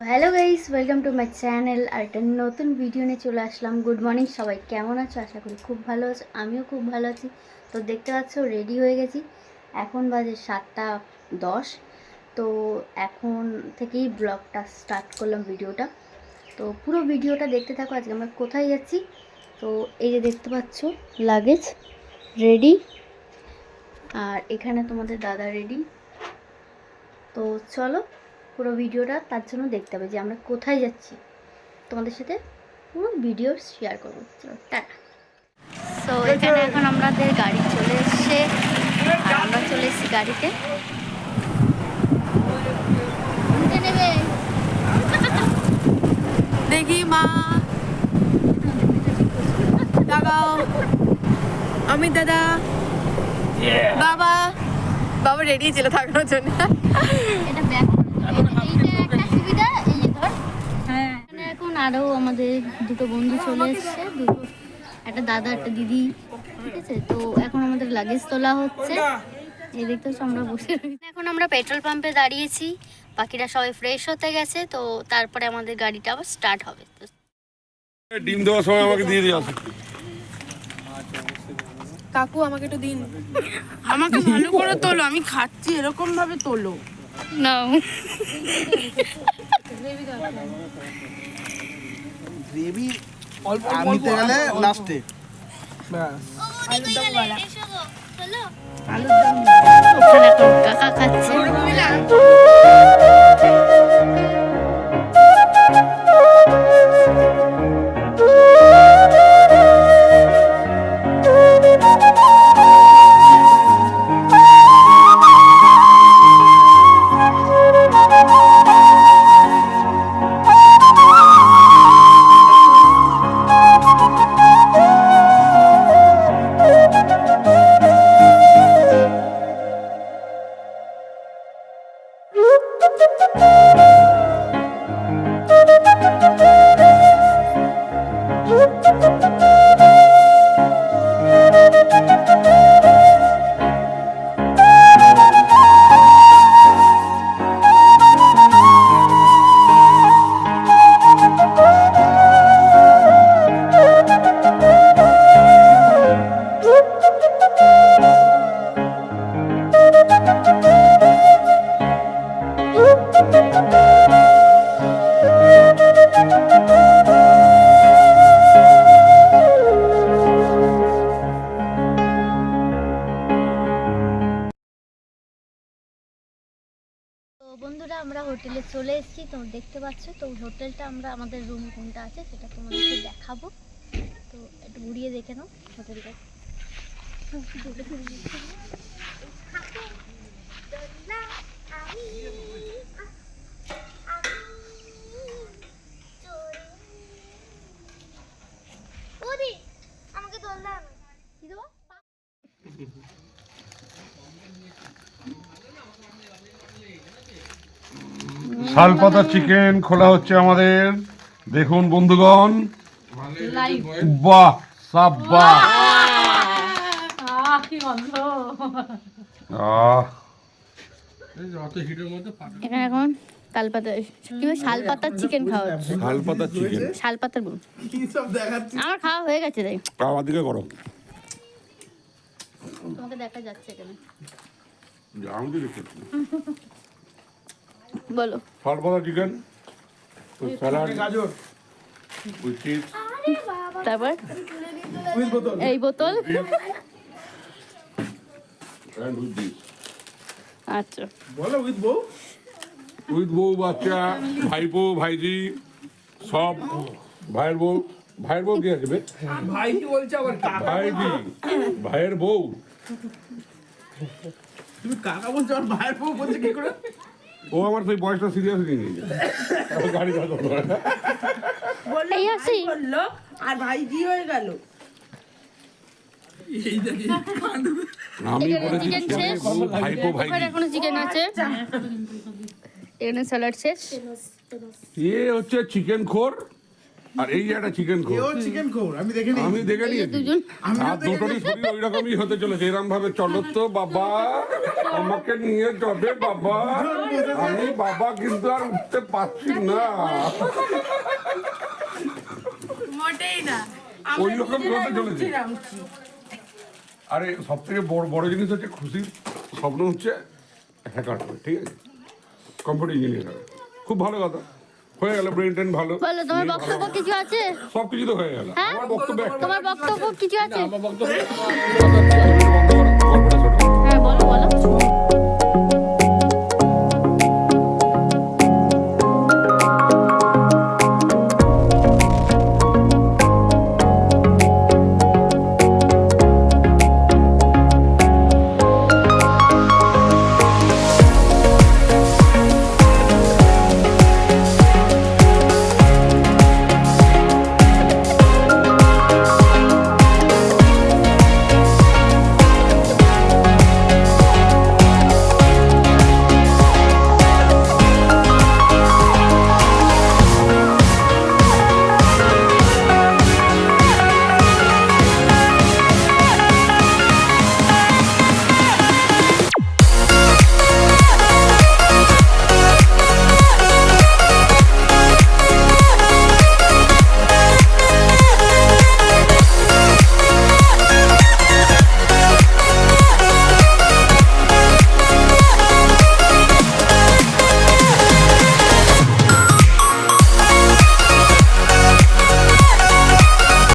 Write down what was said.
Hello guys, welcome to my channel. আর একটা নতুন ভিডিও নিয়ে চলে আসলাম। গুড মর্নিং সবাই, কেমন আছো? আশা করি খুব ভালো আছো, আমিও খুব ভালো আছি। তো দেখতে পাচ্ছ রেডি হয়ে গেছি, এখন বাজে 7:10। তো এখন থেকেই ব্লগটা স্টার্ট করলাম, ভিডিওটা। তো পুরো ভিডিওটা দেখতে থাকো। আজকে আমরা কোথায় যাচ্ছি? তো এই যে দেখতে পাচ্ছ লাগেজ রেডি, আর এখানে তোমাদের দাদা রেডি। তো চলো পুরো ভিডিওটা তার জন্য দেখতে হবে যে আমরা কোথায় যাচ্ছি, তোমাদের সাথে পুরো ভিডিও শেয়ার করবো। চলো টাটা। তো এখানে এখন আমাদের গাড়ি চলে এসছে, আর আমরা চলে এসেছি গাড়িতে। দেখি মা দাঁড়াও, আমি দাদা বাবা বাবা রেডি ছিল থাকার জন্য। এটা ব্যাক, এইটা একটা সুবিধা। এই যে ধর, হ্যাঁ, এখানে এখন আরও আমাদের দুটো বন্ধু চলে এসছে, একটা দাদা একটা দিদি, ঠিক আছে। তো এখন আমাদের লাগেজ তোলা হচ্ছে। এই দেখতে হচ্ছে আমরা বসে রয়েছি। এখন আমরা পেট্রোল পাম্পে দাঁড়িয়েছি, বাকিরা সবাই ফ্রেশ হতে গেছে। তো তারপরে আমাদের গাড়িটা আবার স্টার্ট হবে। তো ডিম দেওয়ার সময় আমাকে দিয়ে দিয়ে আসে। কাকু আমাকে একটু দিন, আমাকে ভালো করে তোলো, আমি খাচ্ছি এরকম ভাবে তোলো। নাও, গ্রেভি অল্প নিতে গেলে লাস্টে ওখানে এখন কাকা খাচ্ছে। তো বন্ধুরা, আমরা হোটেলে চলে এসেছি। তো দেখতে পাচ্ছ, তো হোটেলটা আমরা, আমাদের রুম কোনটা আছে সেটা তোমাদেরকে দেখাবো। তো একটু ঘুরিয়ে দেখে নাও হোটেলটা। আমাকে দোলনা কি দেবো? শালপাতা চিকেন খোলা হচ্ছে আমাদের, দেখুন বন্ধুগণ। বাহ সাব্বাহ। আহ এখানে এখন তালপাতা, কি বলে, শালপাতার চিকেন খাওয়া হচ্ছে। শালপাতা চিকেন শালপাতার বল, কি সব দেখাচ্ছি। আমার খাওয়া হয়ে গেছে তাই আমার দিকে করো। তোমাকে দেখা যাচ্ছে এখানে। আমি তো দেখতে বলো। শালপাতা চিকেন, স্যালাড, গাজর উইথ চিজ, তারপর উইথ বোতল এই বোতল। And with this. আচ্ছা, বলো উইথ বউ উইথ বউ, বাচ্চা, ভাইপো, ভাইজি, সব। ভাইয়ের বউ, ভাইয়ের বউ কি আসবে? ভাই কি বলছো আবার কাকা? ভাইজি, ভাইয়ের বউ। তুমি কাকা বলছো আর ভাইয়ের বউ বলছে কি করে? ও আমার সেই বয়সটা সিরিয়াস নিয়ে নিয়েছে। গাড়ি চালাতে পারে না। এই আসি। বললো আর ভাইজি হয়ে গেল। এই দেখি আমি এখানে বলেছি চিকেন শেষ, ভাইপো ওখানে ভাইজি। এখনো চিকেন আছে, এখানে স্যালাড শেষ। এ হচ্ছে চিকেন খোর, আর এই যে একটা চিকেন খোর, এও চিকেন খোর, আমি দেখে নিই। আমি দেখে নিয়েছি। দুজন আর দুটোরই শরীর ওই রকমই হতে চলেছে, এরম ভাবে চলো তো বাবা, আমাকে নিয়ে যাবে বাবা, আমি বাবা কিন্তু আর উঠতে পারছি না। মোটেই না ওই রকম হতে চলেছে। নামছি আরে সব থেকে বড় জিনিস হচ্ছে খুশির স্বপ্ন হচ্ছে হ্যাকার হবে, ঠিক আছে, কম্পিউটার ইঞ্জিনিয়ার হবে। খুব ভালো কথা, হয়ে গেল, ব্রেন টেন ভালো, বলো তোমার বক্তব্য কিছু আছে? সব কিছু তো হয়ে গেল। হ্যাঁ? আমার বক্তব্য একটা। তোমার বক্তব্য কিছু আছে? আমার বক্তব্য